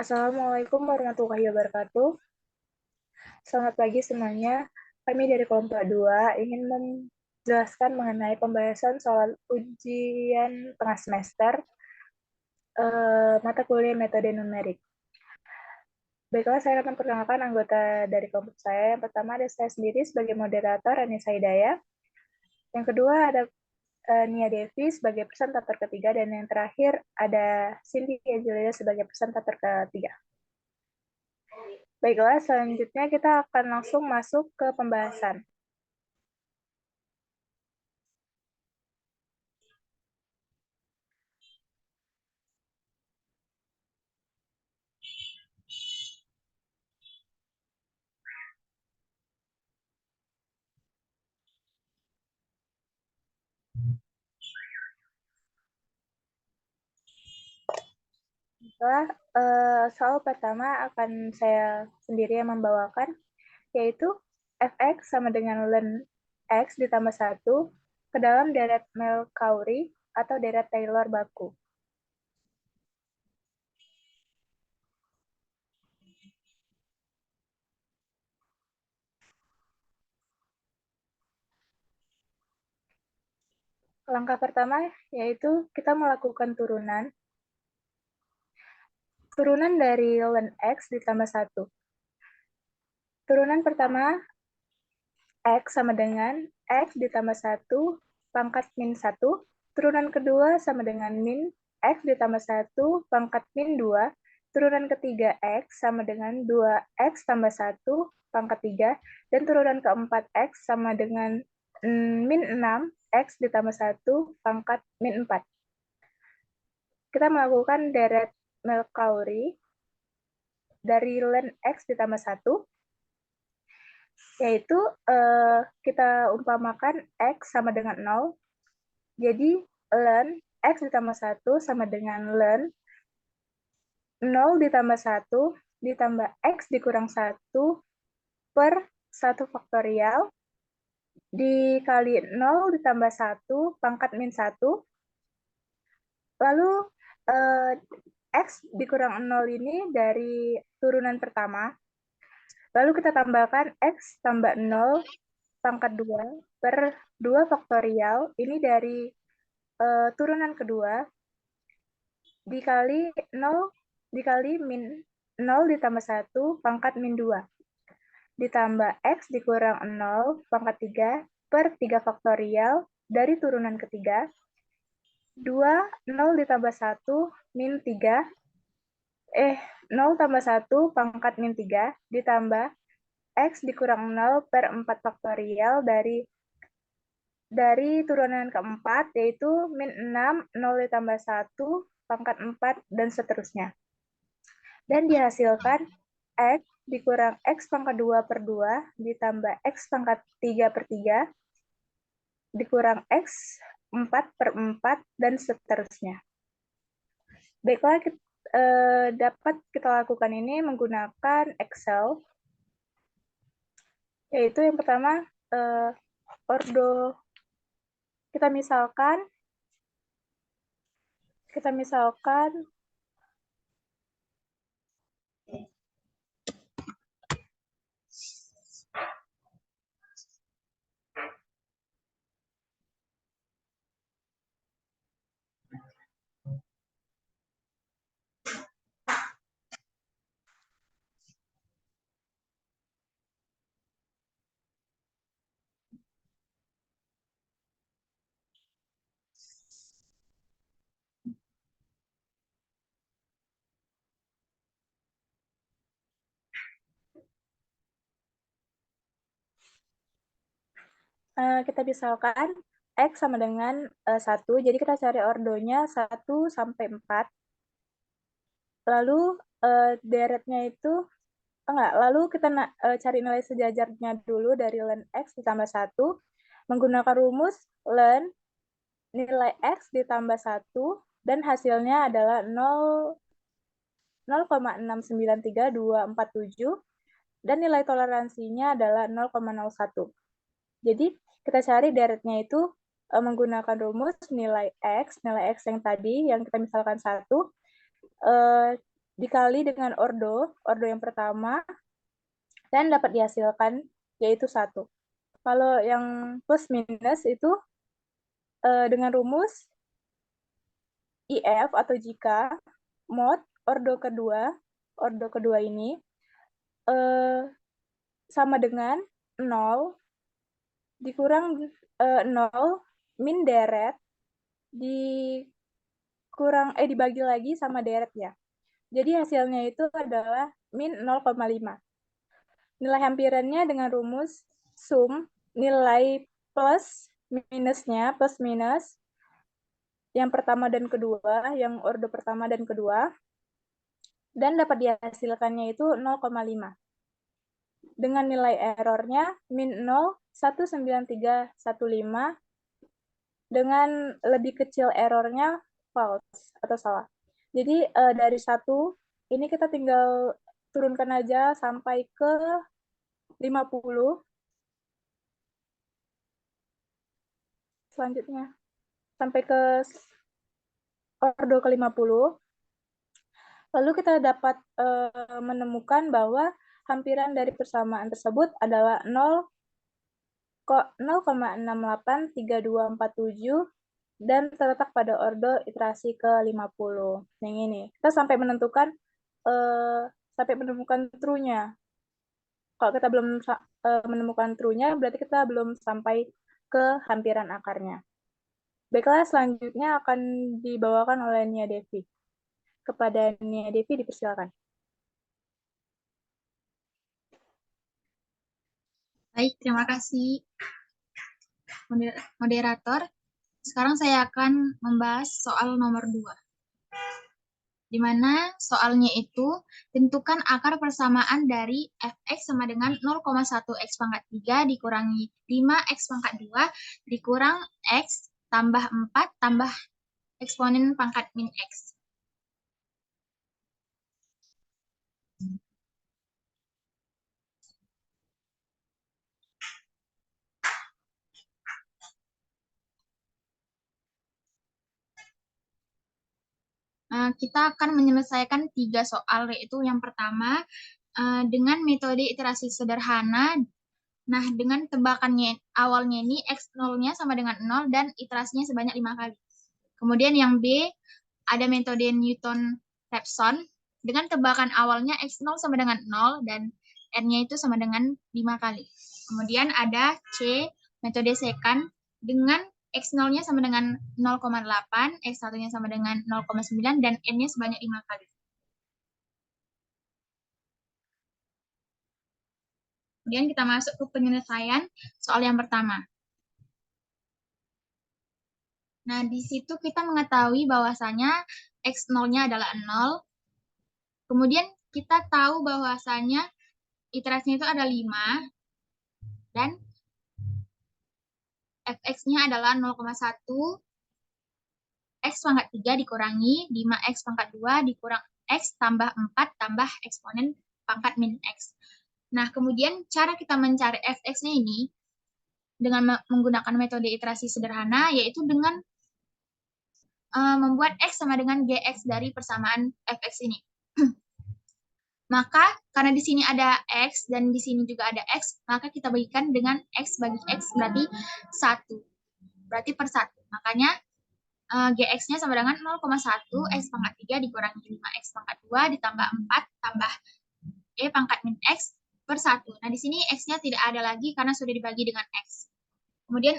Assalamualaikum warahmatullahi wabarakatuh. Selamat pagi semuanya. Kami dari kelompok 2 ingin menjelaskan mengenai pembahasan soal ujian tengah semester mata kuliah metode numerik. Baiklah, saya akan memperkenalkan anggota dari kelompok saya. Yang pertama ada saya sendiri sebagai moderator, Anissa Hidayah. Yang kedua ada Nia Devi sebagai presentator ketiga. Dan yang terakhir ada Cindy Angelina sebagai presentator ketiga. Baiklah, selanjutnya kita akan langsung masuk ke pembahasan. Soal pertama akan saya sendiri yang membawakan, yaitu fx sama dengan ln x ditambah 1 ke dalam deret Mercalli atau deret Taylor baku. Langkah pertama yaitu kita melakukan turunan dari ln x ditambah 1. Turunan pertama, x sama dengan x ditambah 1 pangkat min 1. Turunan kedua sama dengan min x ditambah 1 pangkat min 2. Turunan ketiga x sama dengan 2x tambah 1 pangkat 3. Dan turunan keempat x sama dengan min 6x ditambah 1 pangkat min 4. Kita melakukan deret Mercalli dari ln x ditambah 1, yaitu kita umpamakan x sama dengan 0. Jadi ln x ditambah 1 sama dengan ln 0 ditambah 1 ditambah x dikurang 1 per 1 faktorial dikali 0 ditambah 1 pangkat min 1. Lalu x dikurang 0 ini dari turunan pertama. Lalu kita tambahkan x tambah 0 pangkat 2 per 2 faktorial. Ini dari turunan kedua dikali 0 dikali min 0 ditambah 1 pangkat min 2 ditambah x dikurang 0 pangkat 3 per 3 faktorial dari turunan ketiga 2 0 ditambah 1 min 3 0 tambah 1 pangkat min 3 ditambah x dikurang 0 per 4 faktorial dari turunan keempat, yaitu min 6, 0 ditambah 1, pangkat 4, dan seterusnya. Dan dihasilkan x dikurang x pangkat 2 per 2, ditambah x pangkat 3 per 3, dikurang x 4 per 4, dan seterusnya. Baiklah, dapat kita lakukan ini menggunakan Excel, yaitu yang pertama, ordo. Kita misalkan X sama dengan 1, jadi kita cari ordonya 1 sampai 4. Lalu deretnya itu, lalu kita cari nilai sejajarnya dulu dari ln X ditambah 1, menggunakan rumus ln nilai X ditambah 1, dan hasilnya adalah 0,693247, dan nilai toleransinya adalah 0,01. Jadi kita cari deretnya itu menggunakan rumus nilai X yang tadi, yang kita misalkan 1, dikali dengan ordo yang pertama, dan dapat dihasilkan yaitu 1. Kalau yang plus minus itu dengan rumus IF atau jika mod ordo kedua ini sama dengan 0 dikurang 0 min deret dibagi lagi sama deret ya. Jadi hasilnya itu adalah min 0,5. Nilai hampirannya dengan rumus sum nilai plus minusnya, plus minus yang pertama dan kedua, yang ordo pertama dan kedua, dan dapat dihasilkannya itu 0,5. Dengan nilai errornya min 0,19315 dengan lebih kecil errornya false atau salah. Jadi dari 1 ini kita tinggal turunkan aja sampai ke 50. Selanjutnya sampai ke ordo ke-50. Lalu kita dapat menemukan bahwa hampiran dari persamaan tersebut adalah 0,683247 dan terletak pada ordo iterasi ke-50. Yang ini. Kita sampai menemukan true-nya. Kalau kita belum menemukan true-nya, berarti kita belum sampai ke hampiran akarnya. Baiklah, selanjutnya akan dibawakan oleh Nia Devi. Kepada Nia Devi, dipersilakan. Baik, terima kasih moderator. Sekarang saya akan membahas soal nomor 2. Di mana soalnya itu tentukan akar persamaan dari fx sama dengan 0,1 x pangkat 3 dikurangi 5 x pangkat 2 dikurang x tambah 4 tambah eksponen pangkat min x. Kita akan menyelesaikan 3 soal, yaitu yang pertama dengan metode iterasi sederhana. Nah, dengan tebakannya awalnya ini x0-nya sama dengan 0 dan iterasinya sebanyak 5 kali. Kemudian yang B, ada metode Newton-Raphson dengan tebakan awalnya x0 sama dengan 0 dan n-nya itu sama dengan 5 kali. Kemudian ada C, metode secant dengan x0-nya sama dengan 0,8, x1-nya sama dengan 0,9 dan n-nya sebanyak 5 kali. Kemudian kita masuk ke penyelesaian soal yang pertama. Nah, di situ kita mengetahui bahwasanya x0-nya adalah 0. Kemudian kita tahu bahwasanya iterasinya itu ada 5. Dan fx-nya adalah 0,1 x pangkat 3 dikurangi 5x pangkat 2 dikurang x tambah 4 tambah eksponen pangkat min x. Nah, kemudian cara kita mencari fx-nya ini dengan menggunakan metode iterasi sederhana, yaitu dengan membuat x sama dengan gx dari persamaan fx ini. Maka karena di sini ada x dan di sini juga ada x, maka kita bagikan dengan x bagi x berarti 1. Berarti per 1. Makanya gx-nya sama dengan 0,1 x pangkat 3 dikurangi 5x pangkat 2 ditambah 4 tambah e pangkat min x per 1. Nah, di sini x-nya tidak ada lagi karena sudah dibagi dengan x. Kemudian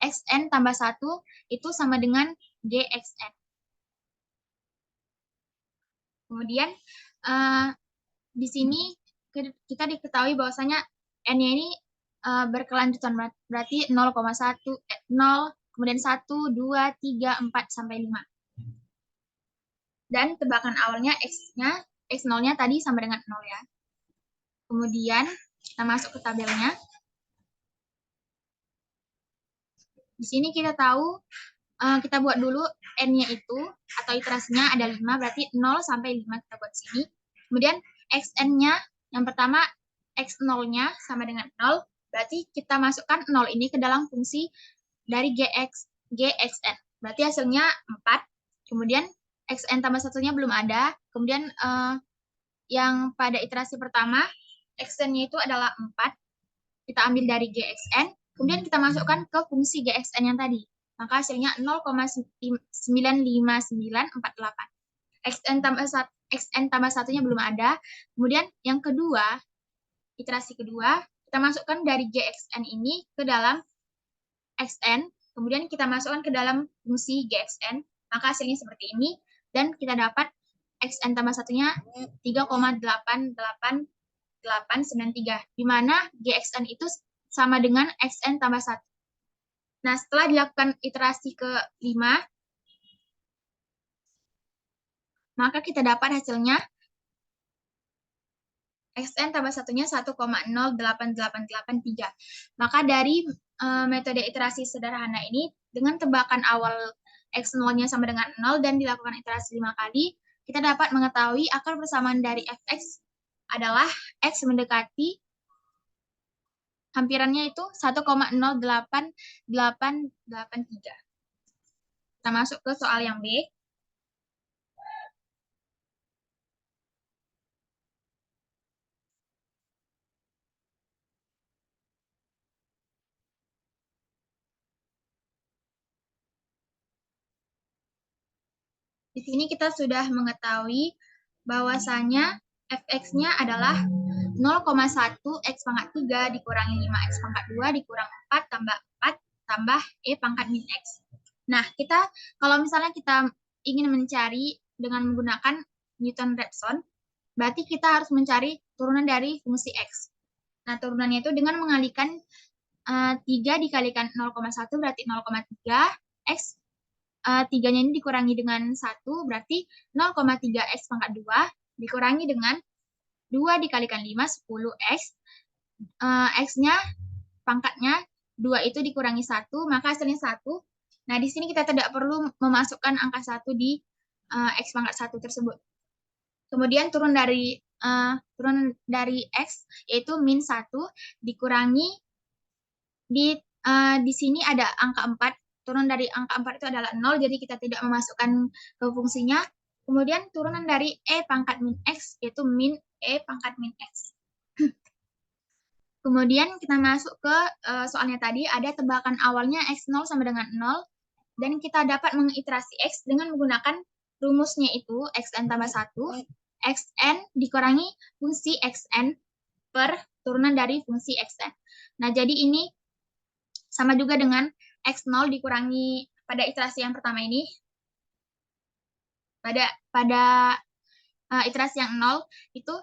xn tambah 1 itu sama dengan gxn. Kemudian di sini kita diketahui bahwasanya n-nya ini berkelanjutan, berarti 0,1 0 kemudian 1 2 3 4 sampai 5. Dan tebakan awalnya x-nya x0-nya tadi sama dengan 0 ya. Kemudian kita masuk ke tabelnya. Di sini kita tahu kita buat dulu n-nya itu atau iterasinya ada 5, berarti 0 sampai 5 kita buat sini. Kemudian xn-nya yang pertama x0-nya sama dengan 0, berarti kita masukkan 0 ini ke dalam fungsi dari gxn. Berarti hasilnya 4. Kemudian xn tambah satunya belum ada. Kemudian yang pada iterasi pertama, xn-nya itu adalah 4. Kita ambil dari gxn, kemudian kita masukkan ke fungsi gxn yang tadi. Maka hasilnya 0,95948. xn tambah satunya belum ada. Kemudian yang kedua, iterasi kedua, kita masukkan dari gxn ini ke dalam xn, kemudian kita masukkan ke dalam fungsi gxn, maka hasilnya seperti ini, dan kita dapat xn tambah satunya 3,88893, di mana gxn itu sama dengan xn tambah 1. Nah, setelah dilakukan iterasi ke-5, maka kita dapat hasilnya xn tambah satunya 1,088883. Maka dari metode iterasi sederhana ini, dengan tebakan awal x0-nya sama dengan 0 dan dilakukan iterasi 5 kali, kita dapat mengetahui akar persamaan dari fx adalah x mendekati hampirannya itu 1,08883. Kita masuk ke soal yang B. Di sini kita sudah mengetahui bahwasanya fx-nya adalah 0,1 x pangkat 3 dikurangi 5 x pangkat 2 dikurang 4 tambah 4 tambah e pangkat min x. Nah, kita kalau misalnya kita ingin mencari dengan menggunakan Newton-Raphson, berarti kita harus mencari turunan dari fungsi x. Nah, turunannya itu dengan mengalihkan 3 dikalikan 0,1 berarti 0,3 x. 3-nya ini dikurangi dengan 1, berarti 0,3x pangkat 2, dikurangi dengan 2 dikalikan 5, 10x. X-nya, pangkatnya, 2 itu dikurangi 1, maka hasilnya 1. Nah, di sini kita tidak perlu memasukkan angka 1 di x pangkat 1 tersebut. Kemudian turun dari x, yaitu min 1, dikurangi, di sini ada angka 4, turun dari angka 4 itu adalah 0, jadi kita tidak memasukkan ke fungsinya. Kemudian turunan dari e pangkat min x, yaitu min e pangkat min x. Kemudian kita masuk ke soalnya tadi, ada tebakan awalnya x0 sama dengan 0, dan kita dapat mengiterasi x dengan menggunakan rumusnya itu, xn tambah 1, xn dikurangi fungsi xn per turunan dari fungsi xn. Nah, jadi ini sama juga dengan x0 dikurangi pada iterasi yang pertama ini. Pada iterasi yang 0 itu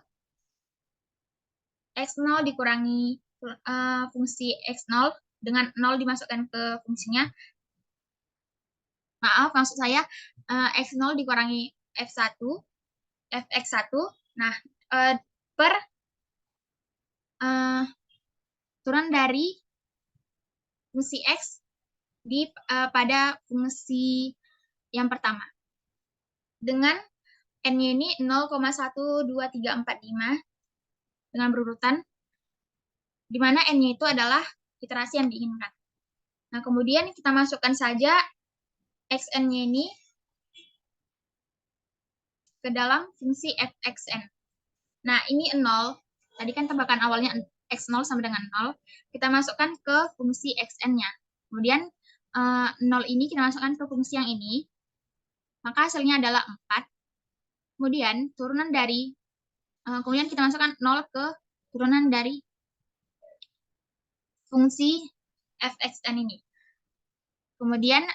x0 dikurangi fungsi x0 dengan 0 dimasukkan ke fungsinya. Maaf, maksud saya x0 dikurangi f1, fx1. Nah, per turunan dari fungsi x pada fungsi yang pertama. Dengan n-nya ini 0,12345 dengan berurutan, di mana n-nya itu adalah iterasi yang diinginkan. Nah, kemudian kita masukkan saja xn-nya ini ke dalam fungsi fxn. Nah, ini 0. Tadi kan tebakan awalnya x0 sama dengan 0. Kita masukkan ke fungsi xn-nya. Kemudian 0 ini kita masukkan ke fungsi yang ini. Maka hasilnya adalah 4. Kemudian turunan dari kemudian kita masukkan 0 ke turunan dari fungsi fxn ini. Kemudian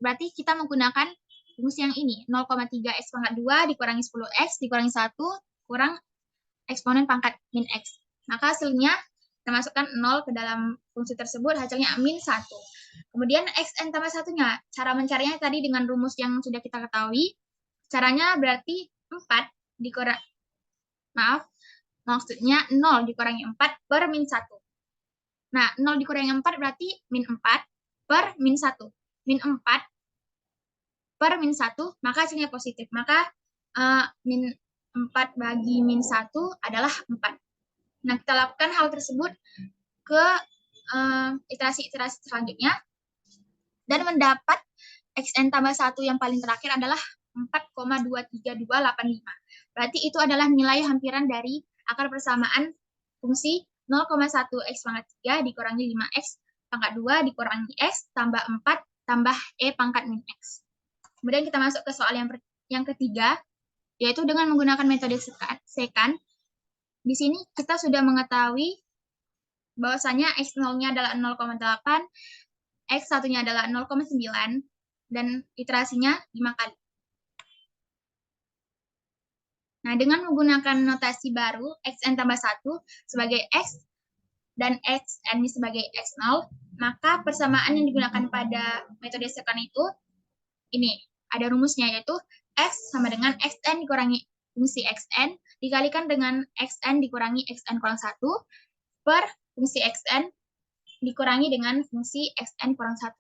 berarti kita menggunakan fungsi yang ini, 0,3x pangkat 2 dikurangi 10x dikurangi 1 kurang eksponen pangkat min x. Maka hasilnya kita masukkan 0 ke dalam fungsi tersebut, hasilnya min 1. Kemudian xn tambah satunya, cara mencarinya tadi dengan rumus yang sudah kita ketahui. Caranya berarti 4 dikurang, maaf, maksudnya 0 dikurangi 4 per min 1. Nah, 0 dikurangi 4 berarti min 4 per min 1. Min 4 per min 1, maka hasilnya positif. Maka min 4 bagi min 1 adalah 4. Nah, kita lakukan hal tersebut ke iterasi-iterasi selanjutnya, dan mendapat xn tambah 1 yang paling terakhir adalah 4,23285. Berarti itu adalah nilai hampiran dari akar persamaan fungsi 0,1 X pangkat 3 dikurangi 5X pangkat 2 dikurangi X tambah 4 tambah E pangkat min X. Kemudian kita masuk ke soal yang ketiga, yaitu dengan menggunakan metode sekant. Di sini kita sudah mengetahui bahwasanya X0-nya adalah 0,8, X1-nya adalah 0,9, dan iterasinya 5 kali. Nah, dengan menggunakan notasi baru, Xn tambah 1 sebagai X dan Xn sebagai X0, maka persamaan yang digunakan pada metode sekant itu, ini, ada rumusnya, yaitu X sama dengan Xn dikurangi fungsi Xn, dikalikan dengan Xn dikurangi Xn kurang 1, per fungsi Xn dikurangi dengan fungsi Xn kurang 1.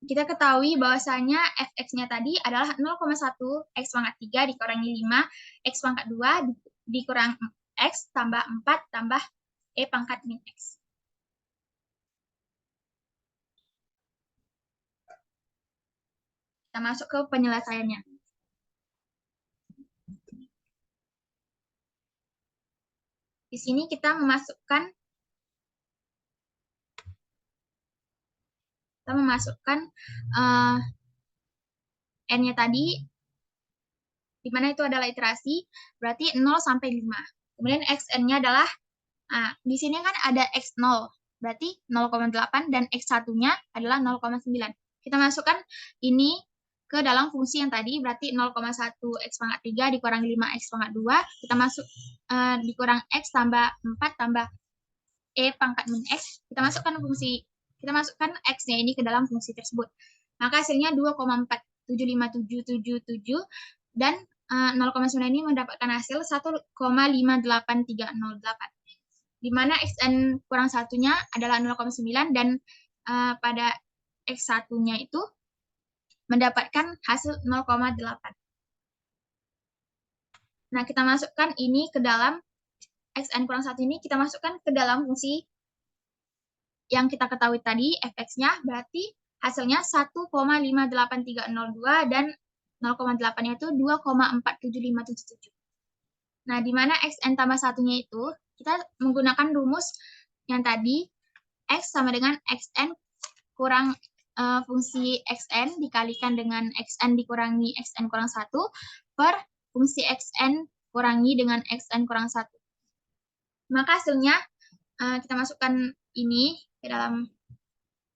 Kita ketahui bahwasanya fx-nya tadi adalah 0,1 X pangkat 3 dikurangi 5 X pangkat 2 dikurang X tambah 4 tambah E pangkat min X. Kita masuk ke penyelesaiannya. Di sini kita memasukkan N-nya tadi, di mana itu adalah iterasi, berarti 0 sampai 5. Kemudian Xn-nya adalah, di sini kan ada X0, berarti 0,8, dan X1-nya adalah 0,9. Kita masukkan ini ke dalam fungsi yang tadi, berarti 0,1 X pangkat 3 dikurangi 5 X pangkat 2, kita masuk dikurang X tambah 4 tambah E pangkat min X, kita masukkan X-nya ini ke dalam fungsi tersebut. Maka hasilnya 2,475777 dan 0,9 ini mendapatkan hasil 1,58308. Di mana Xn kurang satunya adalah 0,9 dan pada X1-nya itu mendapatkan hasil 0,8. Nah, kita masukkan ini ke dalam Xn kurang 1 ini, kita masukkan ke dalam fungsi yang kita ketahui tadi, fx-nya, berarti hasilnya 1,58302 dan 0,8-nya itu 2,47577. Nah, di mana Xn tambah satunya itu, kita menggunakan rumus yang tadi, X sama dengan Xn kurang fungsi Xn dikalikan dengan Xn dikurangi Xn kurang 1 per fungsi Xn kurangi dengan Xn kurang 1. Maka hasilnya kita masukkan ini ke dalam,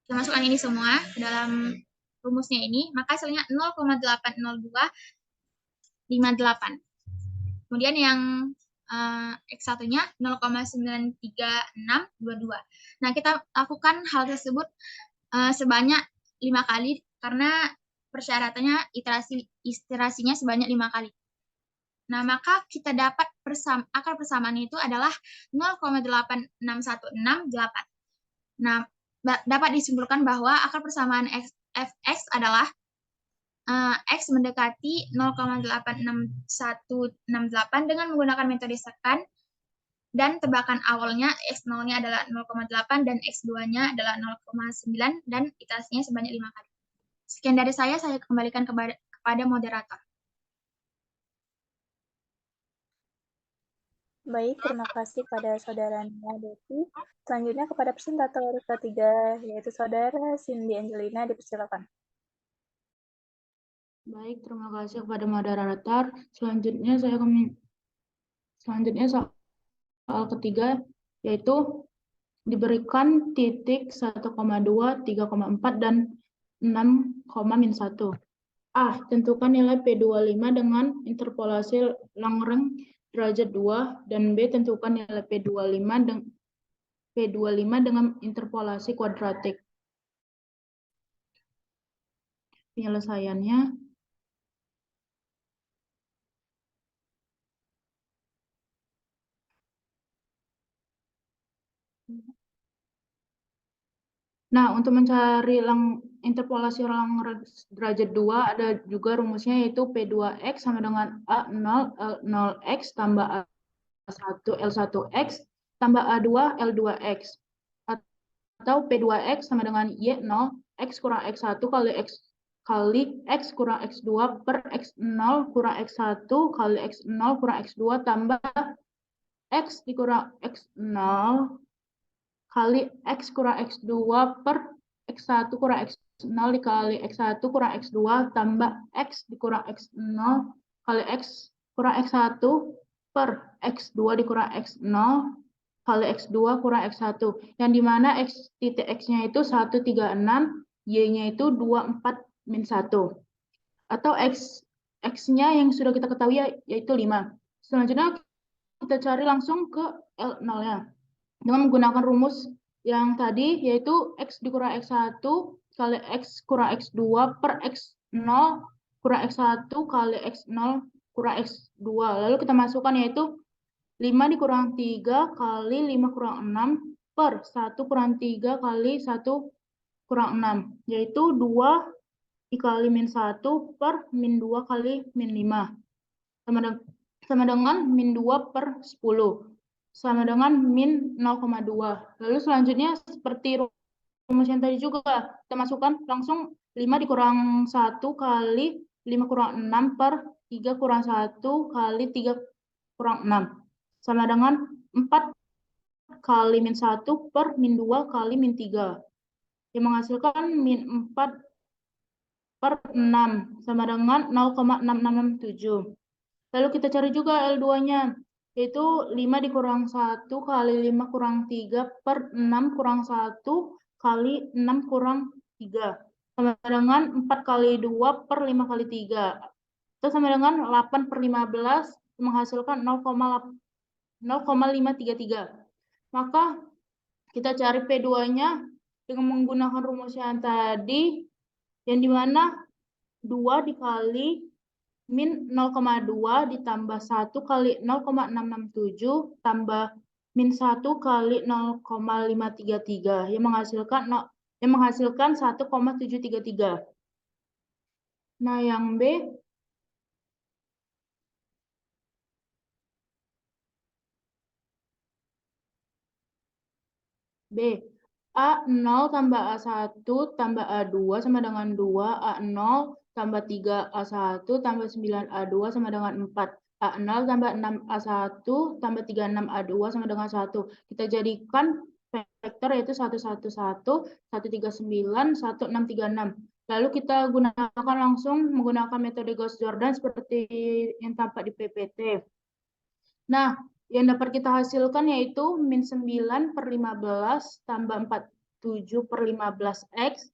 kita masukkan ini semua ke dalam rumusnya ini, maka hasilnya 0,80258. Kemudian yang X1-nya 0,93622. Nah, kita lakukan hal tersebut sebanyak 5 kali karena persyaratannya iterasinya sebanyak 5 kali. Nah, maka kita dapat akar persamaan itu adalah 0,86168. Nah, dapat disimpulkan bahwa akar persamaan fx adalah X mendekati 0,86168 dengan menggunakan metode sekant, dan tebakan awalnya X0-nya adalah 0,8 dan X2-nya adalah 0,9 dan iterasinya sebanyak 5 kali. Sekian dari saya kembalikan kepada moderator. Baik, terima kasih pada saudara Nia Devi. Selanjutnya kepada presentator ketiga, yaitu saudara Cindy Angelina, dipersilakan. Baik, terima kasih kepada moderator. Selanjutnya soal ketiga, yaitu diberikan titik 1,2, 3,4, dan 6,-1. A. Tentukan nilai P25 dengan interpolasi Lagrange derajat 2, dan B. Tentukan nilai P25 dengan interpolasi kuadratik. Penyelesaiannya. Nah, untuk mencari interpolasi Lagrange derajat 2 ada juga rumusnya, yaitu P2X sama dengan A0 L0X tambah A1 L1X tambah A2 L2X, atau P2X sama dengan Y0 X kurang X1 kali kali X kurang X2 per X0 kurang X1 kali X0 kurang X2 tambah X dikurang X0 kali X kurang X2 per X1 kurang X0 dikali X1 kurang X2 tambah X dikurang X0 kali X kurang X1 per X2 dikurang X0 kali X2 kurang X1. Yang dimana X titik X-nya itu 136, Y-nya itu 24 min 1. Atau X-nya yang sudah kita ketahui yaitu 5. Selanjutnya kita cari langsung ke L0-nya. Dengan menggunakan rumus yang tadi, yaitu X dikurang X1 kali X kurang X2 per X0 kurang X1 kali X0 kurang X2. Lalu kita masukkan yaitu 5 dikurang 3 kali 5 kurang 6 per 1 kurang 3 kali 1 kurang 6. Yaitu 2 dikali min 1 per min 2 kali min 5. Sama dengan min 2 per 10. Sama dengan min 0,2. Lalu selanjutnya seperti rumus yang tadi juga, kita masukkan langsung 5 dikurang 1 kali 5 kurang 6 per 3 kurang 1 kali 3 kurang 6. Sama dengan 4 kali min 1 per min 2 kali min 3. Yang menghasilkan min 4 per 6 sama dengan 0,6667. Lalu kita cari juga L2-nya, yaitu 5 dikurang 1 kali 5 kurang 3 per 6 kurang 1 kali 6 kurang 3. Sama dengan 4 kali 2 per 5 kali 3. Itu sama dengan 8 per 15 menghasilkan 0,533. Maka kita cari P2-nya dengan menggunakan rumus yang tadi, yang dimana 2 dikali min 0,2 ditambah 1 kali 0,667 tambah min 1 kali 0,533 yang menghasilkan 1,733. Nah, yang B A0 tambah A1 tambah A2 sama dengan 2, A0 tambah 3A1 tambah 9A2 sama dengan 4. A0 tambah 6A1 tambah 36A2 sama dengan 1. Kita jadikan vektor yaitu 111, 139, 1636. Lalu kita gunakan langsung menggunakan metode Gauss-Jordan seperti yang tampak di PPT. Nah, yang dapat kita hasilkan yaitu min 9 per 15 tambah 47 per 15X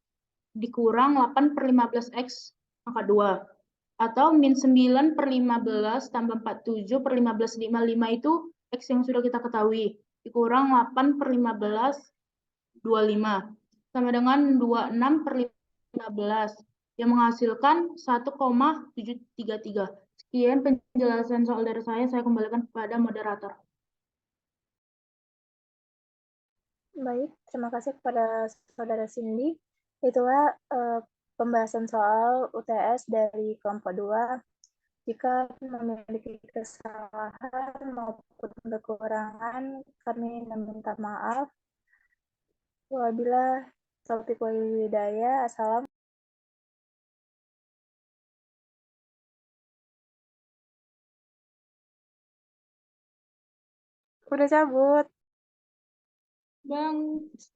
dikurang 8 per 15X angka 2. Atau min 9 per 15 tambah 47 per 15, 55 itu X yang sudah kita ketahui. Dikurang 8 per 15, 25. Sama dengan 26 per 15. Yang menghasilkan 1,733. Sekian penjelasan soal dari saya kembalikan kepada moderator. Baik, terima kasih kepada Saudara Cindy. Itulah pembahasan soal UTS dari kelompok 2. Jika memiliki kesalahan maupun kekurangan, kami meminta maaf. Wabillahi taufiq wal hidayah. Assalamualaikum. Udah cabut. Bang, stop.